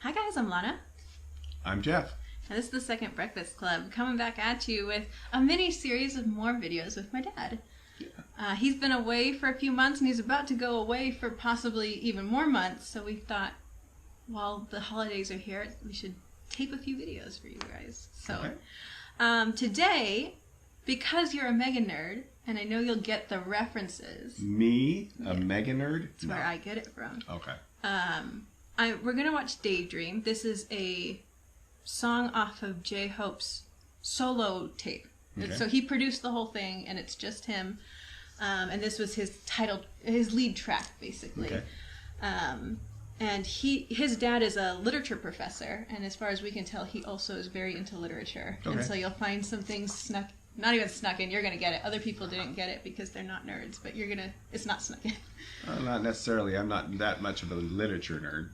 Hi guys, I'm Lana. I'm Jeff. And this is the Second Breakfast Club, coming back at you with a mini-series of more videos with my dad. Yeah. He's been away for a few months, and he's about to go away for possibly even more months, so we thought, while the holidays are here, we should tape a few videos for you guys. So, okay. Today, because you're a mega nerd, and I know you'll get the references. Me? A mega nerd? That's where I get it from. Okay. We're going to watch Daydream. This is a song off of J-Hope's solo tape. Okay. So he produced the whole thing, and it's just him. And this was his lead track, basically. Okay. And his dad is a literature professor, and as far as we can tell, he also is very into literature. Okay. And so you'll find some things not even snuck in. You're going to get it. Other people didn't get it because they're not nerds, but it's not snuck in. Not necessarily. I'm not that much of a literature nerd,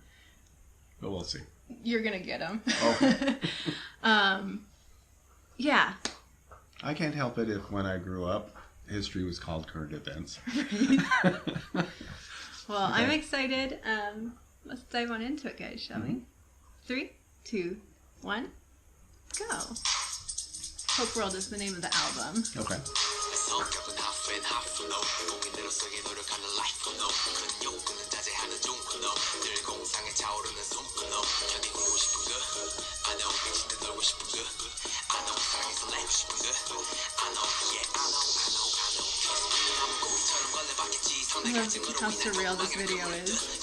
but we'll see. You're going to get them. Okay. Yeah. I can't help it if when I grew up, history was called current events. Well, okay. I'm excited. Let's dive on into it, guys, shall we? 3, 2, 1, go. Hope World is the name of the album. Okay. I love how surreal this video is.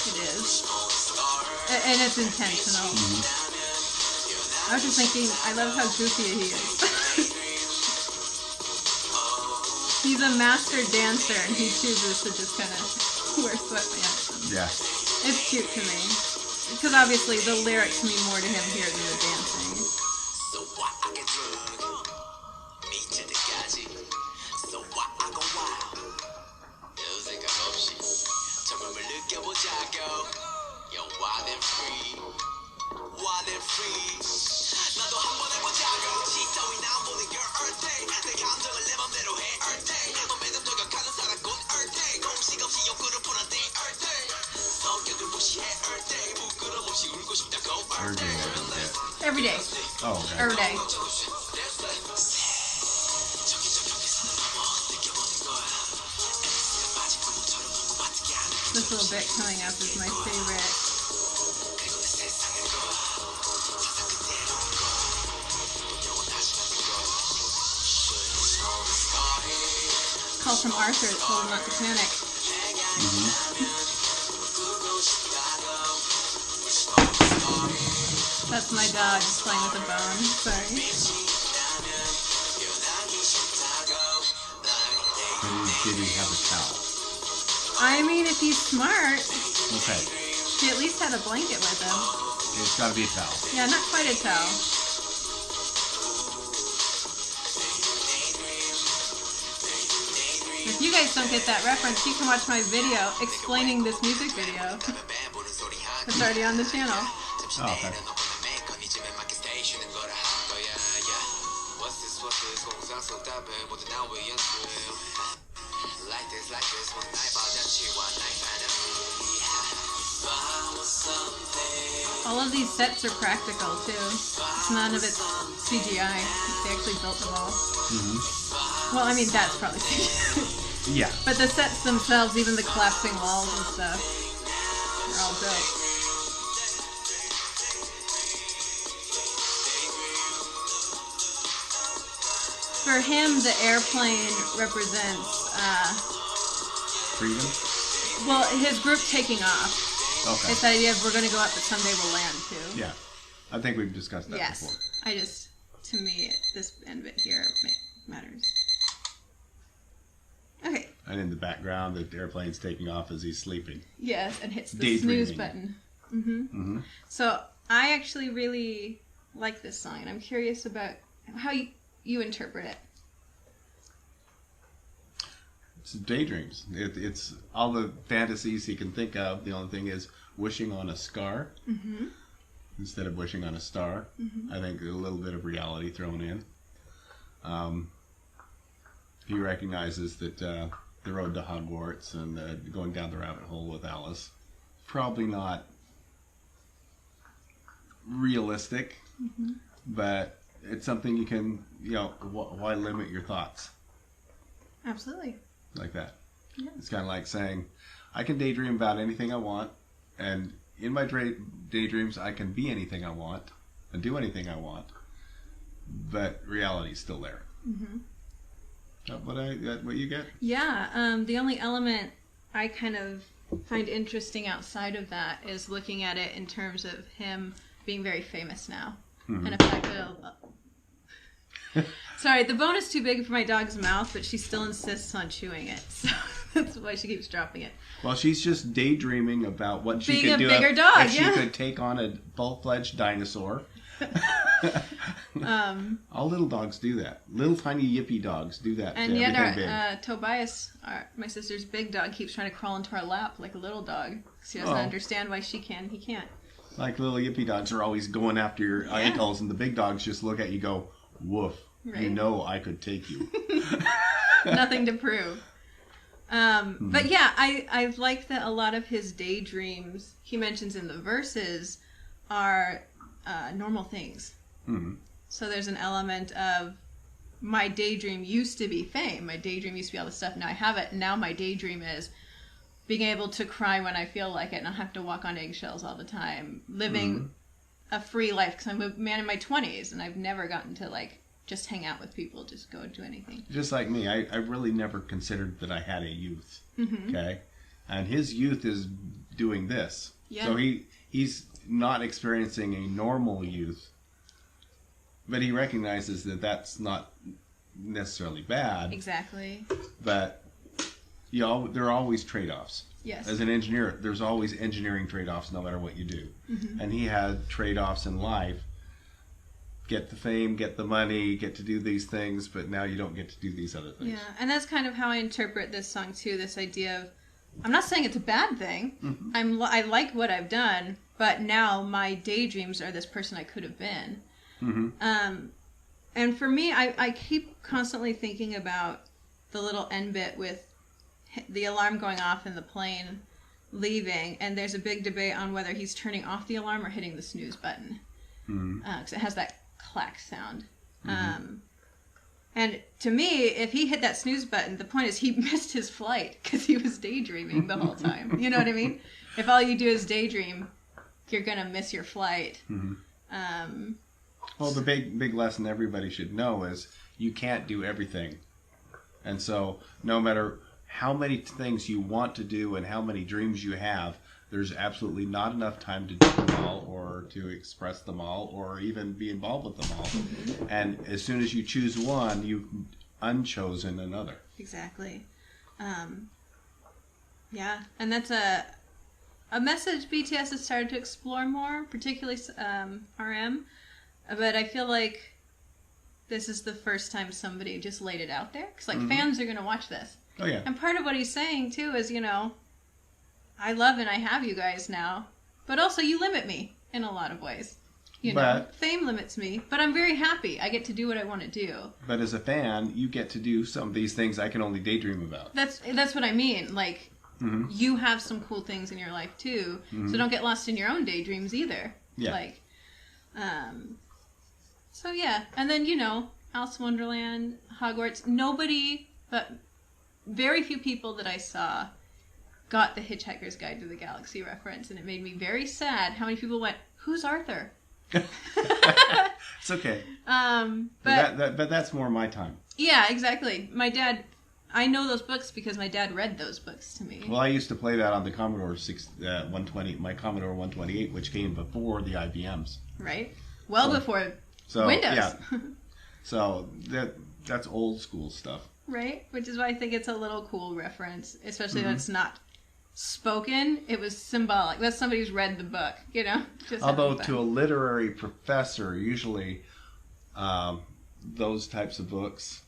It is. And it's intentional. I was just thinking, I love how goofy he is. He's a master dancer, and he chooses to just kind of wear sweatpants. Yeah. It's cute to me. Because obviously the lyrics mean more to him here than the dancing. Every day. Oh, okay. Every day. This little bit coming up is my favorite. Call from Arthur, it's told him not to panic. That's my dog just playing with a bone. Sorry. Did he have a towel? I mean, if he's smart. Okay. He at least had a blanket with him. It's got to be a towel. Yeah, not quite a towel. If you guys don't get that reference, you can watch my video explaining this music video. It's already on the channel. Oh, okay. All of these sets are practical too. It's none of it's CGI. They actually built them all. Well, I mean, that's probably CGI. Yeah. But the sets themselves, even the collapsing walls and stuff, are all built. For him, the airplane represents freedom? Well, his group taking off. Okay. It's the idea of we're going to go up, but someday we'll land too. Yeah. I think we've discussed that before. To me, this end bit here matters. And in the background, the airplane's taking off as he's sleeping. Yes, and hits the snooze button. So I actually really like this song, and I'm curious about how you interpret it. It's daydreams. It's all the fantasies he can think of. The only thing is wishing on a scar instead of wishing on a star. I think a little bit of reality thrown in. He recognizes that the road to Hogwarts and going down the rabbit hole with Alice, probably not realistic, but it's something you can, why limit your thoughts? Absolutely. Like that. Yeah. It's kind of like saying, I can daydream about anything I want, and in my daydreams I can be anything I want and do anything I want, but reality's still there. What you get? Yeah. The only element I kind of find interesting outside of that is looking at it in terms of him being very famous now. And the fact that sorry, the bone is too big for my dog's mouth, but she still insists on chewing it. So that's why she keeps dropping it. Well, she's just daydreaming about what she being could do a bigger dog, if she could take on a full-fledged dinosaur. All little dogs do that. Little tiny yippy dogs do that. And yet Tobias, my sister's big dog, keeps trying to crawl into our lap like a little dog. She doesn't understand why she can, he can't. Like little yippy dogs are always going after your ankles, and the big dogs just look at you, go, woof. Right. You know I could take you. Nothing to prove. But yeah, I like that a lot of his daydreams he mentions in the verses are normal things. So there's an element of my daydream used to be fame. My daydream used to be all this stuff. Now I have it. And now my daydream is being able to cry when I feel like it and not have to walk on eggshells all the time. Living a free life, because I'm a man in my 20s and I've never gotten to just hang out with people, just go do anything. Just like me, I really never considered that I had a youth. Okay? And his youth is doing this. Yeah. So he's not experiencing a normal youth, but he recognizes that that's not necessarily bad. Exactly. But there are always trade-offs. Yes. As an engineer, there's always engineering trade-offs no matter what you do. And he had trade-offs in life. Get the fame, get the money, get to do these things, but now you don't get to do these other things. Yeah, and that's kind of how I interpret this song too, this idea of, I'm not saying it's a bad thing. I like what I've done, but now my daydreams are this person I could have been. And for me, I keep constantly thinking about the little end bit with the alarm going off and the plane leaving, and there's a big debate on whether he's turning off the alarm or hitting the snooze button. Because it has that clack sound. And to me, if he hit that snooze button, the point is he missed his flight because he was daydreaming the whole time. You know what I mean? If all you do is daydream, you're going to miss your flight. Well, the big lesson everybody should know is you can't do everything. And so no matter how many things you want to do and how many dreams you have, there's absolutely not enough time to do them all or to express them all or even be involved with them all. And as soon as you choose one, you've unchosen another. Exactly. Yeah, and that's a message BTS has started to explore more, particularly RM. But I feel like this is the first time somebody just laid it out there. Because fans are going to watch this. Oh, yeah. And part of what he's saying, too, is, I love and I have you guys now, but also you limit me in a lot of ways. Fame limits me, but I'm very happy. I get to do what I want to do. But as a fan, you get to do some of these things I can only daydream about. That's what I mean. You have some cool things in your life too, so don't get lost in your own daydreams either. Yeah. So yeah, and then Alice in Wonderland, Hogwarts. Nobody, but very few people that I saw got the Hitchhiker's Guide to the Galaxy reference, and it made me very sad how many people went, "Who's Arthur?" It's okay. But that's more my time. Yeah, exactly. My dad, I know those books because my dad read those books to me. Well, I used to play that on the Commodore 120, my Commodore 128, which came before the IBMs. Right. Before Windows. Yeah. So that's old school stuff. Right? Which is why I think it's a little cool reference, especially Mm-hmm. that it's not spoken. It was symbolic. That's somebody who's read the book, you know? Just Although having fun. to a literary professor, usually those types of books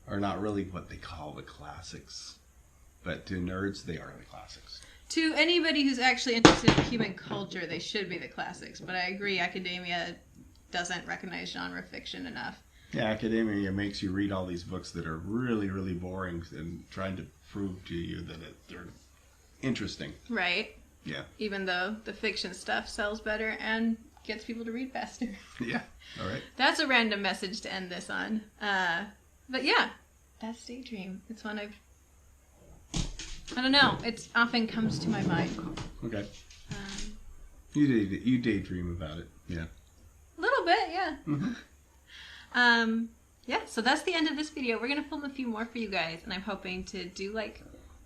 are not really what they call the classics. But to nerds, they are the classics. To anybody who's actually interested in human culture, they should be the classics. But I agree, academia doesn't recognize genre fiction enough. Yeah, academia makes you read all these books that are really, really boring and trying to prove to you that they're interesting. Right. Yeah. Even though the fiction stuff sells better and gets people to read faster. Yeah. All right. That's a random message to end this on. But yeah, that's Daydream. It's one I don't know. It often comes to my mind. Okay. You daydream about it. Yeah. A little bit, yeah. Mm-hmm. Yeah, so that's the end of this video. We're going to film a few more for you guys, and I'm hoping to do like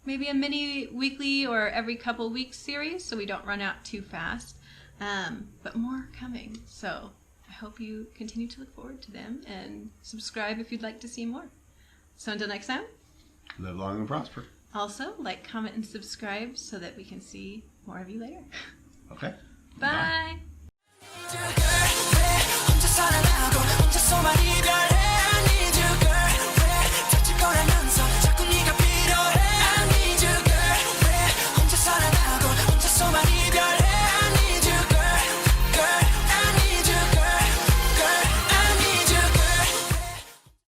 maybe a mini weekly or every couple weeks series so we don't run out too fast. But more coming. So I hope you continue to look forward to them and subscribe if you'd like to see more. So until next time. Live long and prosper. Also, like, comment, and subscribe so that we can see more of you later. Okay. Bye. Bye.